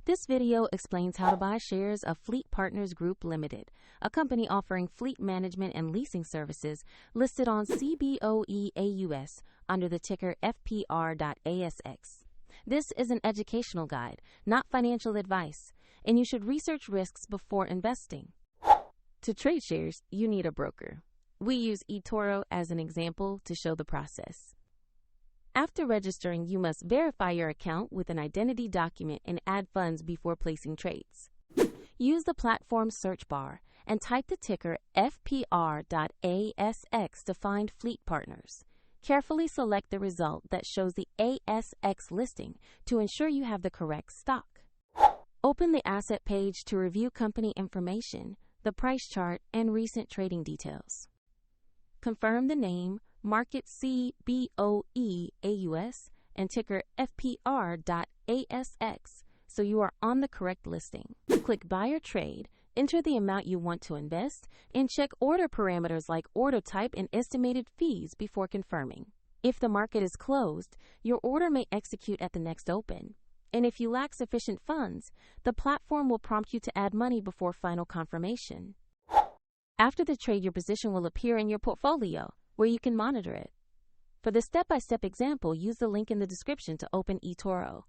This video explains how to buy shares of FleetPartners Group Ltd, a company offering fleet management and leasing services listed on CBOE AUS under the ticker FPR.ASX. This is an educational guide, not financial advice, and you should research risks before investing. To trade shares, you need a broker. We use eToro as an example to show the process. After registering, you must verify your account with an identity document and add funds before placing trades. Use the platform search bar and type the ticker FPR.ASX to find FleetPartners. Carefully select the result that shows the ASX listing to ensure you have the correct stock. Open the asset page to review company information, the price chart, and recent trading details. Confirm the name, market CBOE AUS, and ticker FPR.ASX so you are on the correct listing. Click Buy or Trade, enter the amount you want to invest, and check order parameters like order type and estimated fees before confirming. If the market is closed, your order may execute at the next open. And if you lack sufficient funds, the platform will prompt you to add money before final confirmation. After the trade, your position will appear in your portfolio, where you can monitor it. For the step-by-step example, use the link in the description to open eToro.